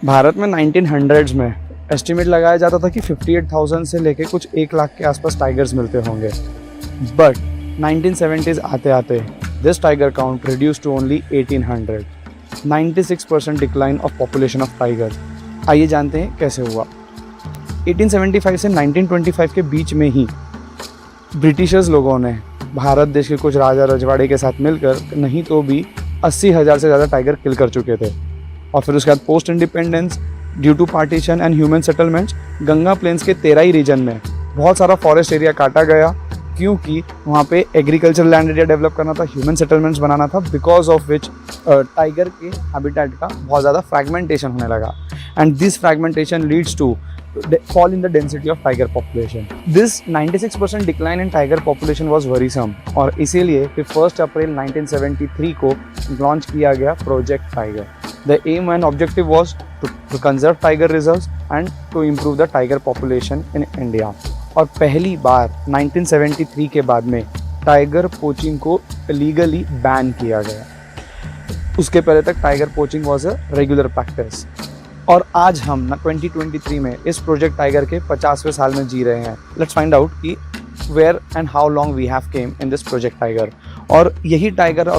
भारत में 1900s में estimate लगाया जाता था कि 58,000 से लेके कुछ 1 लाख के आसपास टाइगर्स मिलते होंगे, बट 1970s आते आते this tiger count reduce to only 1800, 96% decline of population of tiger. आइए जानते हैं कैसे हुआ। 1875 से 1925 के बीच में ही ब्रिटिशर्स लोगों ने भारत देश के कुछ राजा रजवाड़े के साथ मिलकर नहीं तो भी 80,000 से ज़्यादा टाइगर किल कर चुके थे। और फिर उसके बाद post independence due to partition and human settlements Ganga plains के 13 ही रीजन में बहुत सारा फॉरेस्ट एरिया काटा गया, क्योंकि वहाँ पे एग्रीकल्चर लैंड एरिया डेवलप करना था, ह्यूमन सेटलमेंट्स बनाना था, बिकॉज ऑफ विच टाइगर के हैबिटेट का बहुत ज़्यादा फ्रैगमेंटेशन होने लगा, and this fragmentation leads to fall in the density of tiger population. This 96% decline in tiger population was worrisome और इसीलिए फिर 1 अप्रैल 1973 को लॉन्च किया गया project tiger. The aim and objective was to conserve tiger reserves and to improve the tiger population in India. और पहली बार 1973 के बाद में टाइगर पोचिंग को लीगली बैन किया गया। उसके पहले तक tiger poaching was a regular practice. और आज हम 2023 में इस प्रोजेक्ट टाइगर के 50वें साल में जी रहे हैं। लेट्स फाइंड आउट कि where and how long we have came in this project tiger. और यही टाइगर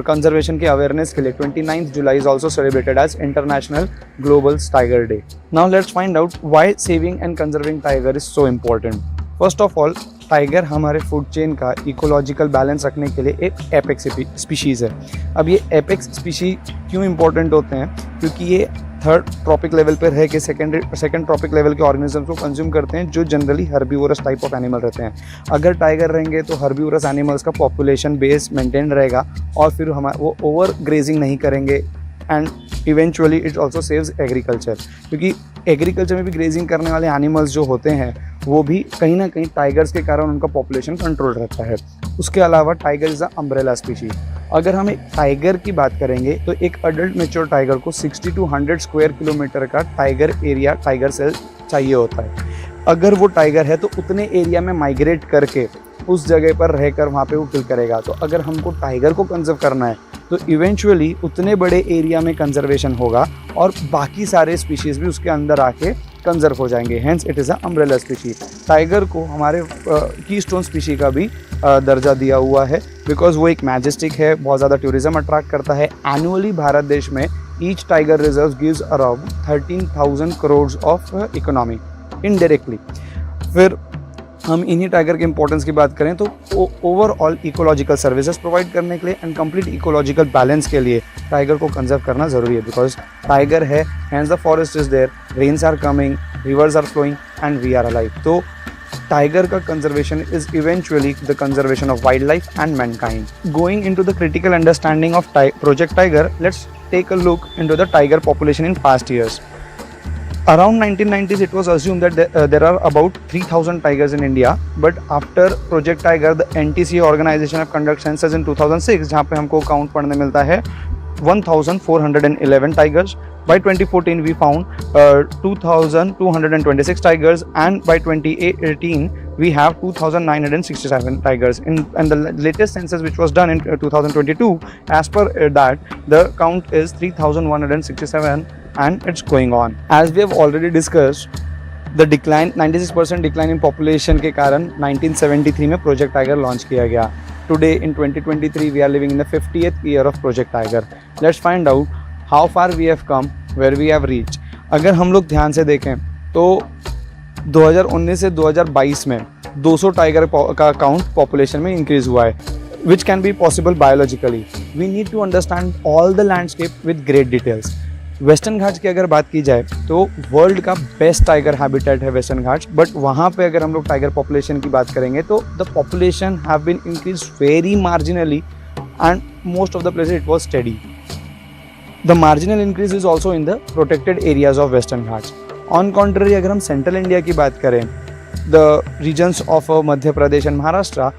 कंजर्वेशन के अवेयरनेस के लिए 29 July is also celebrated as international global tiger day. Now let's find out why saving and conserving tiger is so important. First of all, tiger हमारे food chain का ecological balance रखने के लिए एक apex species है। अब ये apex species क्यों इंपॉर्टेंट होते हैं? क्योंकि ये थर्ड ट्रॉपिक लेवल पर रह के सेकेंड ट्रॉपिक लेवल के ऑर्गेनिजम्स को कंज्यूम करते हैं, जो generally herbivorous type of animal रहते हैं। अगर टाइगर रहेंगे तो हर्बीवोरस एनिमल्स का पॉपुलेशन बेस मेंटेन रहेगा और फिर वो ओवर ग्रेजिंग नहीं करेंगे, and eventually it also saves agriculture, क्योंकि एग्रीकल्चर में भी ग्रेजिंग करने वाले एनिमल्स जो होते हैं वो भी कहीं ना कहीं टाइगर्स के कारण उनका पॉपुलेशन कंट्रोल रहता है। उसके अलावा tiger is a umbrella species. अगर हम एक टाइगर की बात करेंगे तो एक अडल्ट मेच्योर टाइगर को 60 to 100 स्क्वायर किलोमीटर का टाइगर एरिया, टाइगर सेल चाहिए होता है। अगर वो टाइगर है तो उतने एरिया में माइग्रेट करके उस जगह पर रहकर वहाँ पे वो किल करेगा। तो अगर हमको टाइगर को कंजर्व करना है तो इवेंचुअली उतने बड़े एरिया में कंजर्वेशन होगा और बाकी सारे स्पीशीज़ भी उसके अंदर आके कंजर्व हो जाएंगे। Hence it is a umbrella species. Tiger को हमारे कीस्टोन स्पीशी का भी दर्जा दिया हुआ है, बिकॉज वो एक मैजेस्टिक है, बहुत ज़्यादा टूरिज्म अट्रैक्ट करता है। एनुअली भारत देश में each tiger reserve gives around 13,000 crore of economy indirectly. फिर हम इन्हीं टाइगर के इंपॉर्टेंस की बात करें तो ओवरऑल इकोलॉजिकल सर्विसेज प्रोवाइड करने के लिए एंड कंप्लीट इकोलॉजिकल बैलेंस के लिए टाइगर को कंजर्व करना ज़रूरी है, बिकॉज टाइगर है, hence the forest is there, rains are coming, rivers are flowing and we are alive. तो टाइगर का conservation is eventually the conservation of wild life and mankind. Going into the critical understanding of project tiger, let's take a look into the tiger population in past years. Around 1990s, it was assumed that there are about 3,000 tigers in India, but after Project Tiger, the NTCA organization have conducted census in 2006, जहाँ पे हमको count पढ़ने मिलता है 1,411 tigers. By 2014, we found 2,226 tigers, and by 2018, we have 2,967 tigers. And the latest census, which was done in 2022, as per that, the count is 3,167. And it's going on. As we have already discussed, the decline 96% decline in population के कारण 1973 में Project Tiger launch किया गया। Today in 2023 we are living in the 50th year of Project Tiger. Let's find out how far we have come, where we have reached. अगर हम लोग ध्यान से देखें तो 2019 से 2022 में 200 टाइगर का काउंट पॉपुलेशन में इंक्रीज हुआ है, which can be possible biologically. We need to understand all the landscape with great details. Western Ghats की अगर बात की जाए तो वर्ल्ड का बेस्ट टाइगर हैबिटेट है वेस्टर्न घाट्स, बट वहाँ पे अगर हम लोग टाइगर पॉपुलेशन की बात करेंगे तो the population have been increase very marginally and most of the places it was steady. The marginal increase is also in the protected areas of Western Ghats. On contrary, अगर हम सेंट्रल इंडिया की बात करें, the regions of Madhya Pradesh and Maharashtra,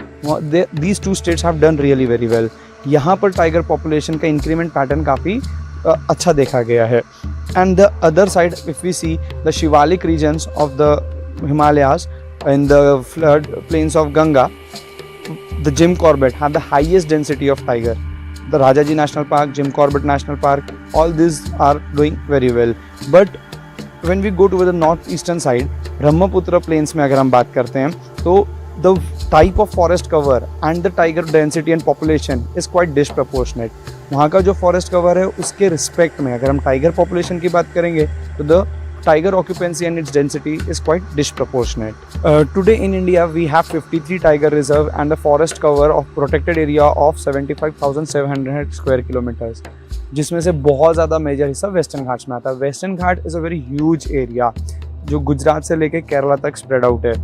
these two states have done really very well. यहाँ पर tiger population का increment pattern काफ़ी अच्छा देखा गया है। And the other side, if we see the Shivalik regions of the Himalayas in the flood plains of Ganga, the Jim Corbett have the highest density of tiger. the Rajaji National Park, Jim Corbett National Park, all these are doing very well. But when we go to the northeastern side, Brahmaputra plains में अगर हम बात करते हैं तो the type of forest cover and the tiger density and population is quite disproportionate. वहाँ का जो forest cover है उसके respect में अगर हम tiger population की बात करेंगे तो the tiger occupancy and its density is quite disproportionate. Today in India we have 53 tiger reserve and a forest cover of protected area of 75,700 square kilometers, जिसमें से बहुत ज़्यादा मेजर हिस्सा वेस्टर्न घाट्स में आता है. Western Ghat is a very huge area जो गुजरात से लेके केरला तक स्प्रेड आउट है.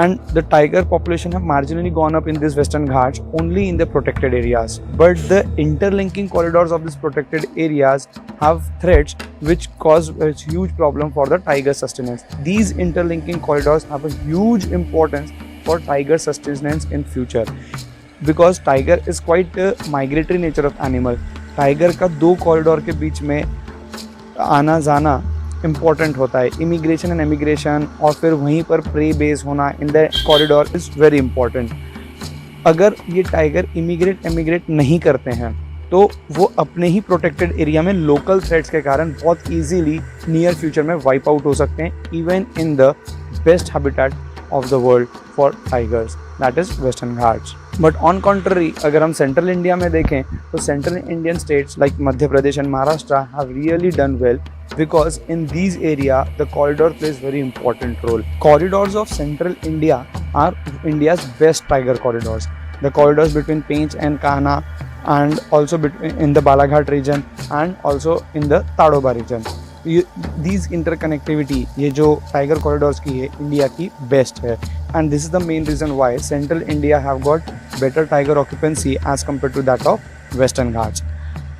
And the tiger population have marginally gone up in these western ghats only in the protected areas, but the interlinking corridors of these protected areas have threats which cause a huge problem for the tiger sustenance. These interlinking corridors have a huge importance for tiger sustenance in future because tiger is quite a migratory nature of animal. Tiger का दो corridor के बीच में आना जाना important होता है. Immigration and emigration और फिर वहीं पर प्रे बेस होना in the corridor is very important. अगर ये टाइगर इमिग्रेट एमिग्रेट नहीं करते हैं तो वो अपने ही प्रोटेक्टेड एरिया में लोकल थ्रेट्स के कारण बहुत ईजीली नियर फ्यूचर में वाइप आउट हो सकते हैं even in the best habitat of the world for tigers, that is western Ghats. But on contrary अगर हम सेंट्रल इंडिया में देखें तो central Indian states like Madhya Pradesh and Maharashtra have really done well because in these area the corridor plays very important role. Corridors of central India are India's best tiger corridors. The corridors between Pench and Kahana and also between in the Balaghat region and also in the Tadoba region. These interconnectivity ये जो tiger corridors की है India की best है and this is the main reason why central India have got better tiger occupancy as compared to that of western Ghats.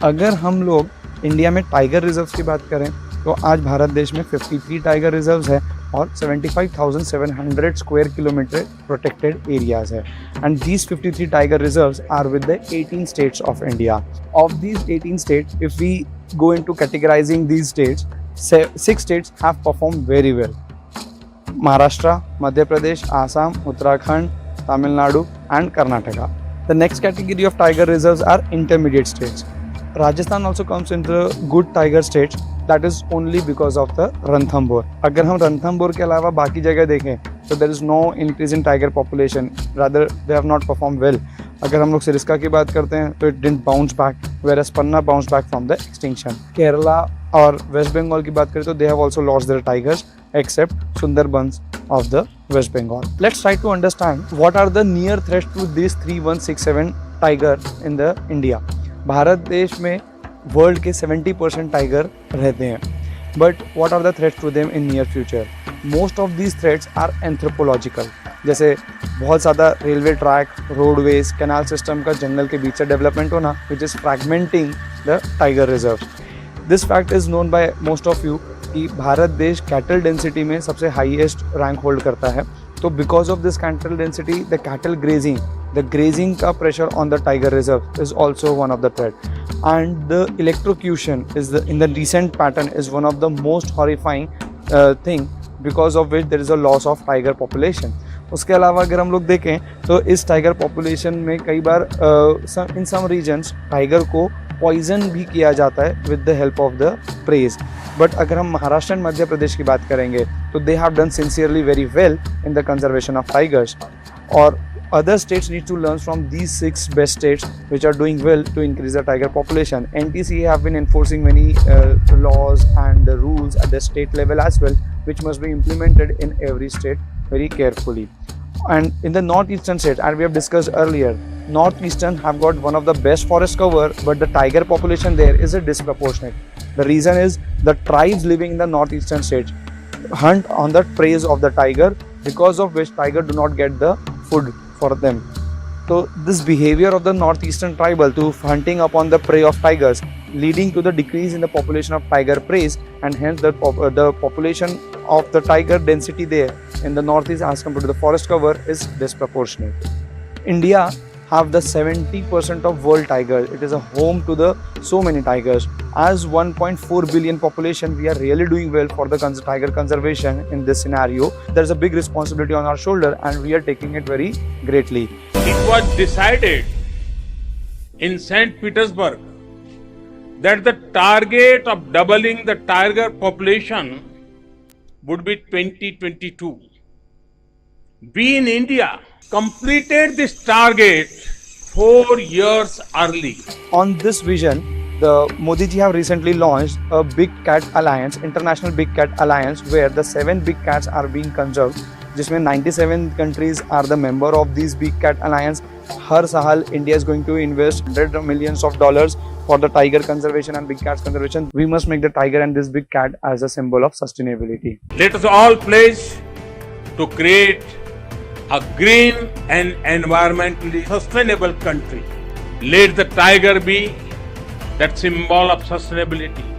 अगर हम लोग India में टाइगर रिजर्व्स की बात करें तो आज भारत देश में 53 टाइगर रिजर्व्स है और 75,700 स्क्वायर किलोमीटर प्रोटेक्टेड एरियाज है. And these 53 tiger reserves are with the 18 states of India. Of these 18 states if we go into categorizing these states, 6 states have perform very well. Maharashtra, Madhya Pradesh, Assam, Uttarakhand, Tamil Nadu and Karnataka. The next category of tiger reserves are intermediate states. Rajasthan also comes into the good tiger states, that is only because of the Ranthambore. अगर हम रणथंभौर के अलावा बाकी जगह देखें तो there is no increase in tiger population, rather they have not performed well. अगर हम लोग सिरिस्का की बात करते हैं तो it didn't bounce back, whereas Panna bounced back from the extinction. Kerala और वेस्ट बंगाल की बात करें तो they have also lost their tigers except Sundarbans of the West Bengal. Let's try to understand what are the near threats to these 3167 tiger in the India. Bharat देश में world के 70% tiger रहते हैं. But what are the threats to them in near future? Most of these threats are anthropological. जैसे बहुत ज़्यादा railway track, roadways, canal system का जंगल के बीच से डेवलपमेंट होना which is fragmenting the tiger reserve. This fact is known by most of you कि भारत देश कैटल डेंसिटी में सबसे हाईएस्ट रैंक होल्ड करता है. तो because of this cattle density the cattle grazing, the grazing ka pressure on the tiger reserve is also one of the threat, and the electrocution is in the recent pattern is one of the most horrifying thing because of which there is a loss of tiger population. उसके अलावा अगर हम लोग देखें तो इस tiger population में कई बार इन सम रीजन्स टाइगर को पॉइजन भी किया जाता है with the help of the praise. But अगर हम महाराष्ट्र एंड मध्य प्रदेश की बात करेंगे तो they have done sincerely very well in the conservation of tigers. और other states need to learn from these 6 best states which are doing well to increase the tiger population. NTCA have been enforcing many laws and rules at the state level as well, which must be implemented in every state very carefully. And in the northeastern states, as we have discussed earlier, northeastern have got one of the best forest cover, but the tiger population there is a disproportionate. The reason is the tribes living in the northeastern states hunt on the prey of the tiger, because of which tiger do not get the food for them. So this behavior of the northeastern tribal to hunting upon the prey of tigers leading to the decrease in the population of tiger preys, and hence the population of the tiger density there in the northeast as compared to the forest cover is disproportionate. India have the 70% of world tigers. It is a home to the so many tigers. As 1.4 billion population, we are really doing well for the tiger conservation in this scenario. There is a big responsibility on our shoulder and we are taking it very greatly. It was decided in St. Petersburg that the target of doubling the tiger population would be 2022. We in India completed this target 4 years early. On this vision, the Modi ji have recently launched a Big Cat Alliance, International Big Cat Alliance, where the 7 big cats are being conserved, जिसमें 97 countries are the member of this Big Cat Alliance. हर साल India is going to invest $100 million for the tiger conservation and big cats conservation. We must make the tiger and this big cat as a symbol of sustainability. Let us all pledge to create a green and environmentally sustainable country. Let the tiger be that symbol of sustainability.